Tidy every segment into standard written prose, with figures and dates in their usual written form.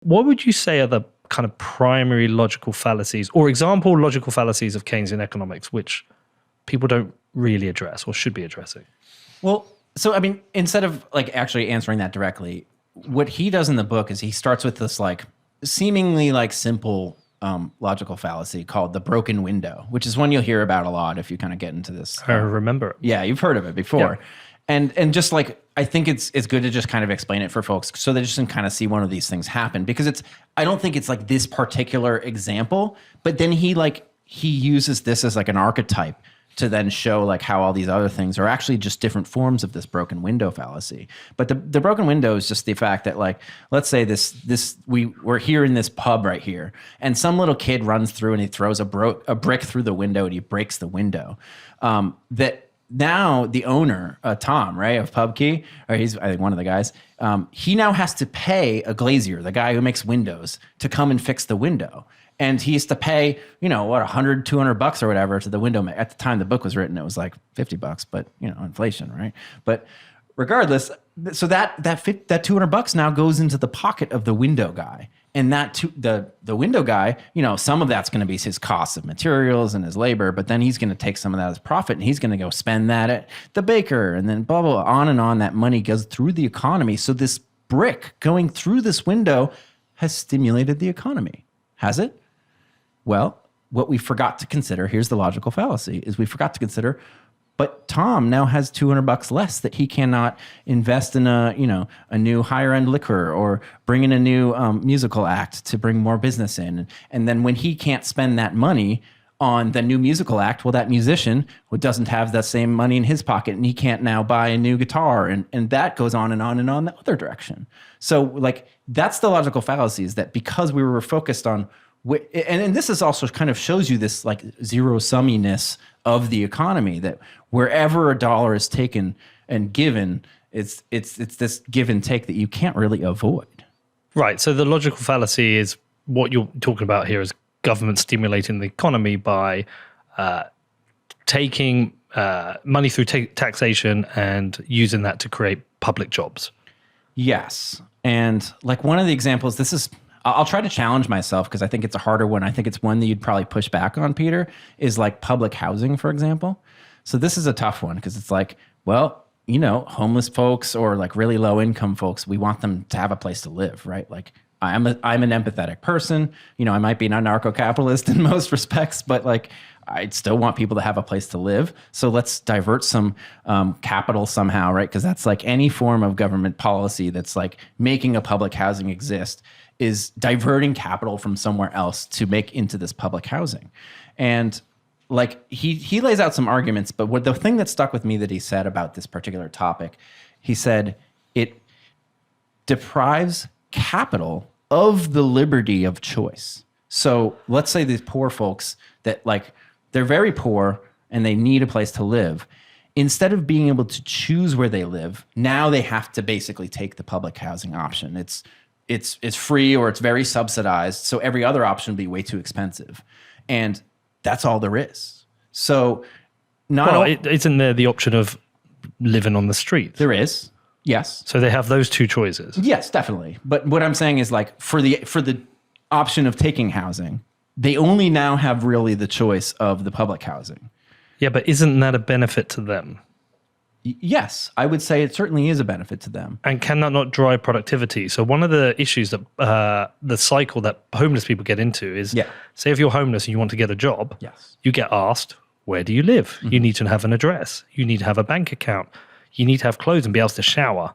what would you say are the kind of primary logical fallacies or example logical fallacies of Keynesian economics, which people don't really address or should be addressing? Well, so I mean, instead of like actually answering that directly, what he does in the book is he starts with this like seemingly like simple logical fallacy called the broken window, which is one you'll hear about a lot if you kind of get into this. I remember it. Yeah, you've heard of it before. Yeah. And just like, I think it's good to just kind of explain it for folks so they just can kind of see one of these things happen, because I don't think it's like this particular example, but then he uses this as like an archetype to then show like how all these other things are actually just different forms of this broken window fallacy. But the broken window is just the fact that, like, let's say we're here in this pub right here, and some little kid runs through and he throws a brick through the window and he breaks the window. That now the owner, Tom, right, of Pubkey, or he's I think one of the guys, he now has to pay a glazier, the guy who makes windows, to come and fix the window. And he used to pay, $100, $200 or whatever to the window man. At the time the book was written, it was like $50, but inflation, right? But regardless, so that $200 now goes into the pocket of the window guy. And the window guy, some of that's going to be his costs of materials and his labor, but then he's going to take some of that as profit and he's going to go spend that at the baker, and then blah, blah, blah, on and on. That money goes through the economy. So this brick going through this window has stimulated the economy. Has it? Well, what we forgot to consider, here's the logical fallacy, is we forgot to consider, but Tom now has $200 less that he cannot invest in a new higher end liquor or bring in a new musical act to bring more business in. And then when he can't spend that money on the new musical act, well, that musician who doesn't have that same money in his pocket and he can't now buy a new guitar, and that goes on and on and on the other direction. So like, that's the logical fallacy, is that because we were focused on and this is also kind of shows you this like zero-summiness of the economy, that wherever a dollar is taken and given, it's this give and take that you can't really avoid. Right. So the logical fallacy is what you're talking about here is government stimulating the economy by taking money through taxation and using that to create public jobs. Yes. And like one of the examples, I'll try to challenge myself because I think it's a harder one. I think it's one that you'd probably push back on, Peter, is like public housing, for example. So this is a tough one because it's like, well, homeless folks or like really low income folks, we want them to have a place to live, right? Like I'm an empathetic person. I might be an anarcho-capitalist in most respects, but like I'd still want people to have a place to live. So let's divert some capital somehow, right? Because that's like any form of government policy that's like making a public housing exist is diverting capital from somewhere else to make into this public housing. And like he lays out some arguments, but the thing that stuck with me that he said about this particular topic, he said it deprives capital of the liberty of choice. So let's say these poor folks that like, they're very poor and they need a place to live. Instead of being able to choose where they live, now they have to basically take the public housing option. It's free or it's very subsidized, so every other option would be way too expensive. And that's all there is. So isn't there the option of living on the street? There is, yes. So they have those two choices. Yes, definitely. But what I'm saying is like for the option of taking housing, they only now have really the choice of the public housing. Yeah, but isn't that a benefit to them? Yes, I would say it certainly is a benefit to them. And can that not drive productivity? So one of the issues that the cycle that homeless people get into is, say if you're homeless and you want to get a job, you get asked, where do you live? Mm-hmm. You need to have an address. You need to have a bank account. You need to have clothes and be able to shower.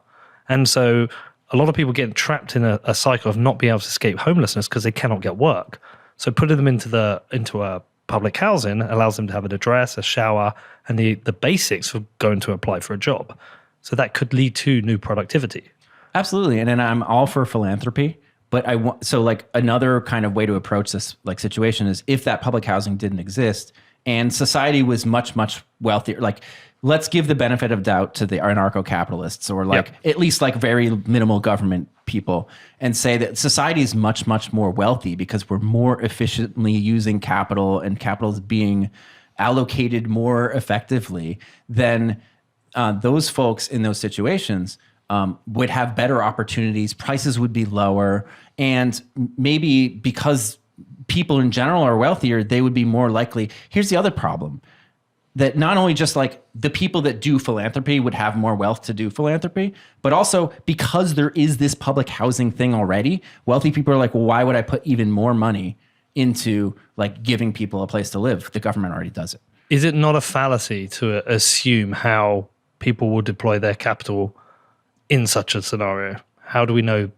And so a lot of people get trapped in a cycle of not being able to escape homelessness because they cannot get work. So putting them into a public housing allows them to have an address, a shower, and the basics for going to apply for a job. So that could lead to new productivity. Absolutely. And then I'm all for philanthropy, but so like another kind of way to approach this like situation is if that public housing didn't exist and society was much, much wealthier, like let's give the benefit of doubt to the anarcho-capitalists or like at least like very minimal government people and say that society is much, much more wealthy because we're more efficiently using capital and capital is being allocated more effectively than those folks in those situations would have better opportunities, prices would be lower, and maybe because people in general are wealthier, they would be more likely. Here's the other problem, that not only just like the people that do philanthropy would have more wealth to do philanthropy, but also because there is this public housing thing already, wealthy people are like, well, why would I put even more money into like giving people a place to live? The government already does it. Is it not a fallacy to assume how people will deploy their capital in such a scenario? How do we know?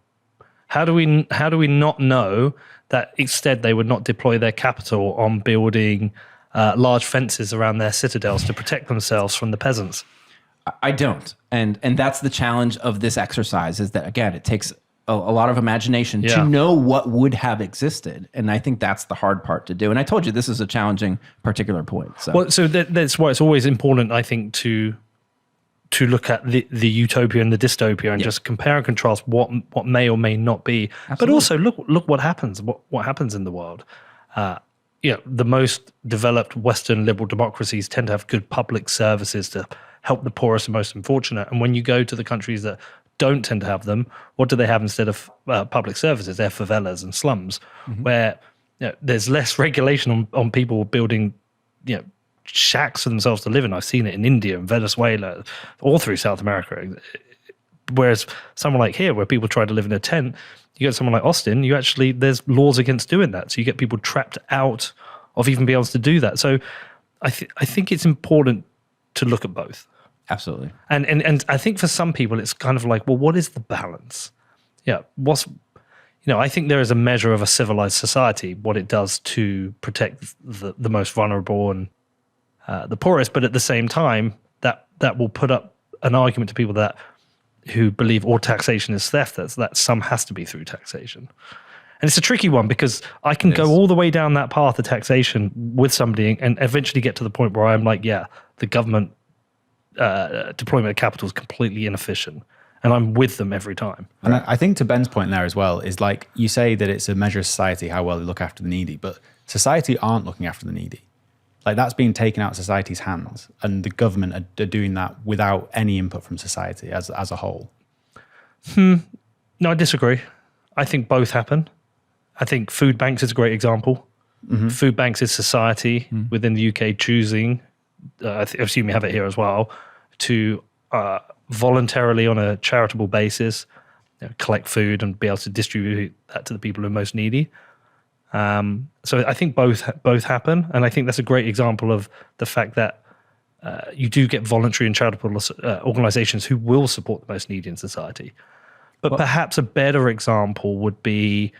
How do we not know that instead they would not deploy their capital on building large fences around their citadels to protect themselves from the peasants? I don't, and that's the challenge of this exercise. Is that again, it takes a lot of imagination to know what would have existed, and I think that's the hard part to do. And I told you this is a challenging particular point. So that's why it's always important, I think, to look at the utopia and the dystopia and just compare and contrast what may or may not be. Absolutely. But also look what happens. What happens in the world. The most developed Western liberal democracies tend to have good public services to help the poorest and most unfortunate. And when you go to the countries that don't tend to have them, what do they have instead of public services? They're favelas and slums, where there's less regulation on people building shacks for themselves to live in. I've seen it in India and Venezuela, all through South America. Whereas somewhere like here, where people try to live in a tent, you get someone like Austin, there's laws against doing that. So you get people trapped out of even being able to do that. So I think it's important to look at both. Absolutely. And I think for some people, it's kind of like, well, what is the balance? Yeah. I think there is a measure of a civilized society, what it does to protect the most vulnerable and the poorest. But at the same time, that will put up an argument to people who believe all taxation is theft, that some has to be through taxation. And it's a tricky one because I can go all the way down that path of taxation with somebody and eventually get to the point where I'm like, the government deployment of capital is completely inefficient. And I'm with them every time. And I think to Ben's point there as well is like you say that it's a measure of society, how well they look after the needy, but society aren't looking after the needy. Like that's being taken out of society's hands, and the government are doing that without any input from society as a whole. No, I disagree. I think both happen. I think food banks is a great example. Food banks is society within the UK choosing, I assume you have it here as well, to voluntarily on a charitable basis collect food and be able to distribute that to the people who are most needy. So I think both happen, and I think that's a great example of the fact that you do get voluntary and charitable organizations who will support the most needy in society. But perhaps a better example would be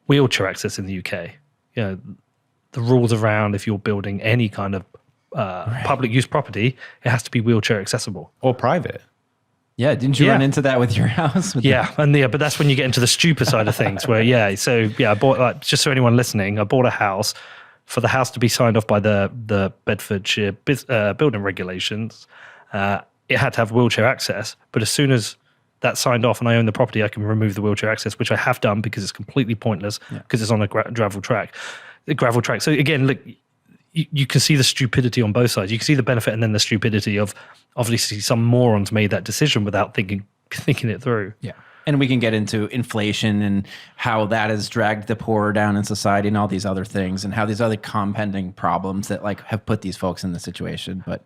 wheelchair access in the UK. The rules around if you're building any kind of public use property, it has to be wheelchair accessible. Or private. Yeah, didn't you run into that with your house? But that's when you get into the stupid side of things where, I bought, just so anyone listening, I bought a house. For the house to be signed off by the Bedfordshire building regulations, it had to have wheelchair access. But as soon as that's signed off and I own the property, I can remove the wheelchair access, which I have done because it's completely pointless because it's on a gravel track. So again, look, you can see the stupidity on both sides. You can see the benefit and then the stupidity of obviously some morons made that decision without thinking it through. Yeah. And we can get into inflation and how that has dragged the poor down in society and all these other things and how these other compounding problems that like have put these folks in the situation. But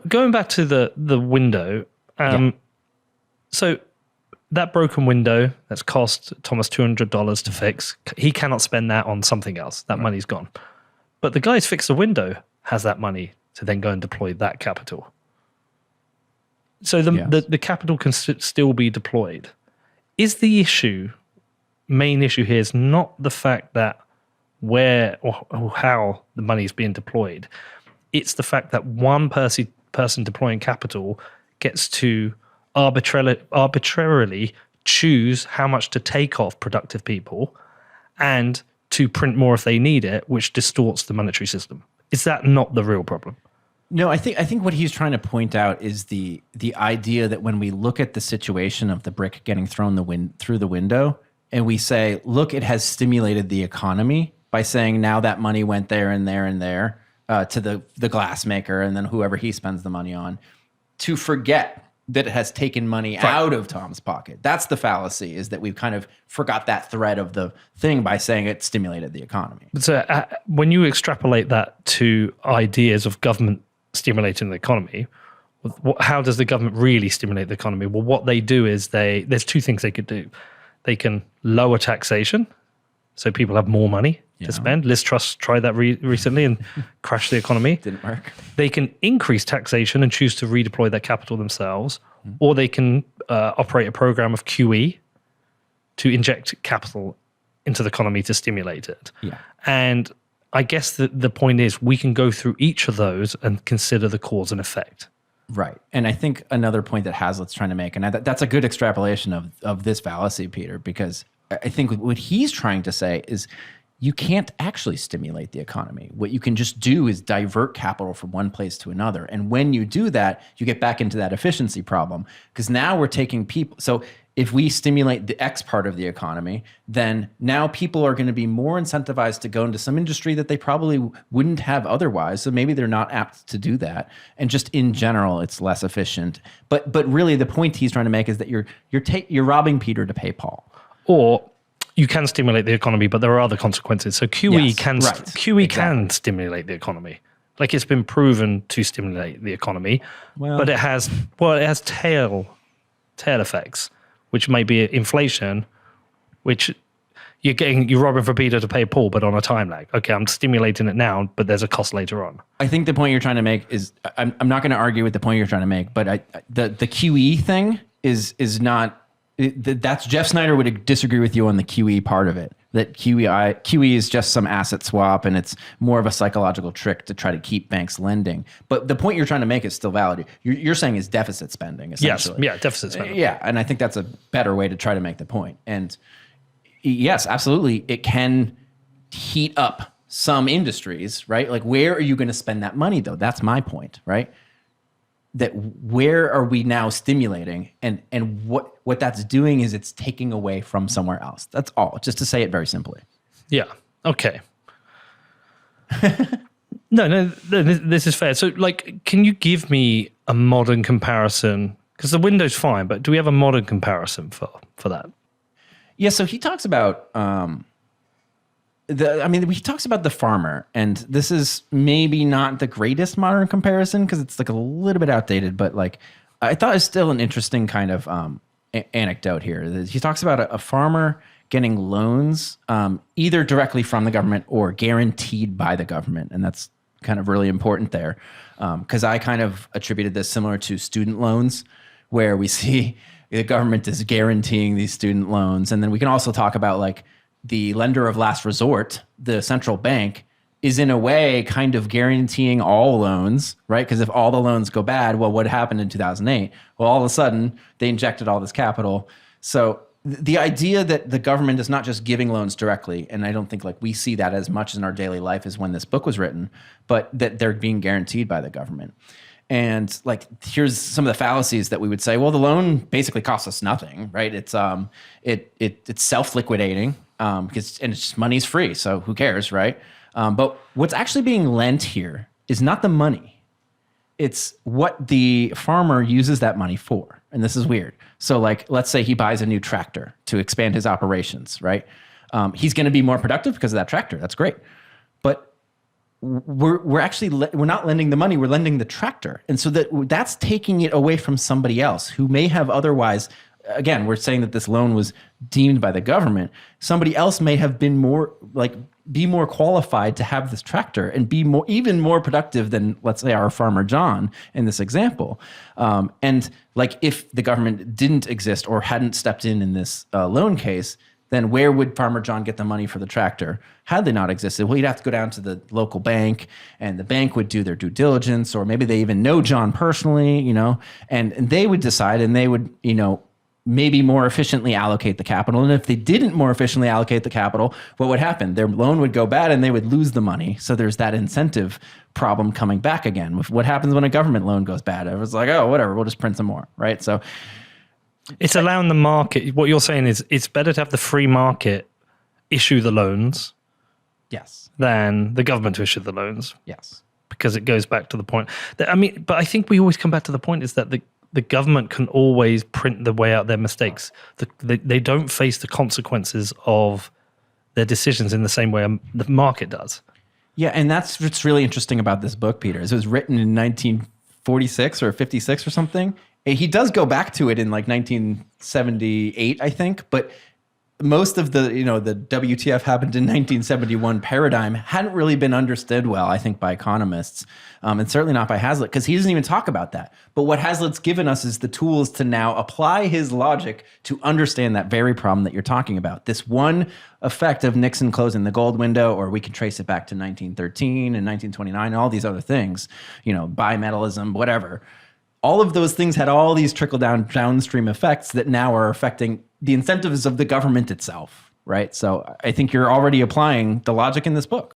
going back to the window, so that broken window that's cost Thomas $200 to fix, he cannot spend that on something else. That money's gone. But the guy who's fixed the window has that money to then go and deploy that capital. So the capital can still be deployed. Is the main issue here is not the fact that where or how the money is being deployed. It's the fact that one person deploying capital gets to arbitrarily choose how much to take off productive people and to print more if they need it, which distorts the monetary system. Is that not the real problem? No, I think what he's trying to point out is the idea that when we look at the situation of the brick getting thrown through the window, and we say, look, it has stimulated the economy by saying now that money went there and there and there to the glass maker and then whoever he spends the money on, to forget that it has taken money out of Tom's pocket. That's the fallacy, is that we've kind of forgot that thread of the thing by saying it stimulated the economy. So when you extrapolate that to ideas of government stimulating the economy, how does the government really stimulate the economy? Well, what they do is there's two things they could do. They can lower taxation, so people have more money to spend. Liz Truss tried that recently and crashed the economy. Didn't work. They can increase taxation and choose to redeploy that capital themselves, or they can operate a program of QE to inject capital into the economy to stimulate it. Yeah. And I guess the point is we can go through each of those and consider the cause and effect. Right. And I think another point that Hazlitt's trying to make, and that's a good extrapolation of this fallacy, Peter, because I think what he's trying to say is you can't actually stimulate the economy. What you can just do is divert capital from one place to another. And when you do that, you get back into that efficiency problem, because now we're taking people. So if we stimulate the X part of the economy, then now people are going to be more incentivized to go into some industry that they probably wouldn't have otherwise. So maybe they're not apt to do that. And just in general, it's less efficient. But really the point he's trying to make is that you're robbing Peter to pay Paul. Or you can stimulate the economy, but there are other consequences. So QE can stimulate the economy. Like, it's been proven to stimulate the economy, but it has tail effects, which may be inflation, which you're robbing for Peter to pay Paul, but on a time lag. Okay, I'm stimulating it now, but there's a cost later on. I think the point you're trying to make is, I'm not going to argue with the point you're trying to make, but the QE thing is not. That's Jeff Snyder would disagree with you on the QE part of it. That QE is just some asset swap, and it's more of a psychological trick to try to keep banks lending. But the point you're trying to make is still valid. You're saying is deficit spending, essentially. Yes, deficit spending. Yeah, and I think that's a better way to try to make the point. And yes, absolutely, it can heat up some industries, right? Like, where are you going to spend that money, though? That's my point, right? That where are we now stimulating, and what that's doing is it's taking away from somewhere else. That's all, just to say it very simply. Yeah. Okay. No, this is fair. So, like, can you give me a modern comparison? Because the window's fine, but do we have a modern comparison for that? Yeah, so he talks about he talks about the farmer, and this is maybe not the greatest modern comparison because it's like a little bit outdated, but like I thought it's still an interesting kind of anecdote here. He talks about a farmer getting loans either directly from the government or guaranteed by the government, and that's kind of really important there because I kind of attributed this similar to student loans, where we see the government is guaranteeing these student loans, and then we can also talk about like the lender of last resort, the central bank, is in a way kind of guaranteeing all loans, right? Because if all the loans go bad, well, what happened in 2008? Well, all of a sudden, they injected all this capital. So the idea that the government is not just giving loans directly, and I don't think like we see that as much in our daily life as when this book was written, but that they're being guaranteed by the government. And like, here's some of the fallacies that we would say, well, the loan basically costs us nothing, right? It's self-liquidating. Because money's free, so who cares, right? But what's actually being lent here is not the money. It's what the farmer uses that money for. And this is weird. So like, let's say he buys a new tractor to expand his operations, right? He's going to be more productive because of that tractor. That's great. But we're not lending the money, we're lending the tractor. And so that's taking it away from somebody else who may have otherwise. Again, we're saying that this loan was deemed by the government. Somebody else may have been be more qualified to have this tractor and be even more productive than, let's say, our farmer John in this example. And like, if the government didn't exist or hadn't stepped in this loan case, then where would Farmer John get the money for the tractor had they not existed? Well, you'd have to go down to the local bank, and the bank would do their due diligence, or maybe they even know John personally, and they would decide, and they would, maybe more efficiently allocate the capital. And if they didn't more efficiently allocate the capital, what would happen? Their loan would go bad and they would lose the money. So there's that incentive problem coming back again. What happens when a government loan goes bad? It was like, oh, whatever, we'll just print some more, right? So it's allowing the market. What you're saying is it's better to have the free market issue the loans, yes, than the government to issue the loans. Yes. Because it goes back to the point that, but I think we always come back to the point is that the government can always print the way out their mistakes. They don't face the consequences of their decisions in the same way the market does. Yeah, and that's what's really interesting about this book, Peter, is it was written in 1946 or 56 or something. He does go back to it in like 1978, I think, but most of the WTF happened in 1971 paradigm hadn't really been understood well, I think, by economists, and certainly not by Hazlitt, because he doesn't even talk about that. But what Hazlitt's given us is the tools to now apply his logic to understand that very problem that you're talking about. This one effect of Nixon closing the gold window, or we can trace it back to 1913 and 1929 and all these other things, bimetallism, whatever. All of those things had all these downstream effects that now are affecting the incentives of the government itself, right? So I think you're already applying the logic in this book.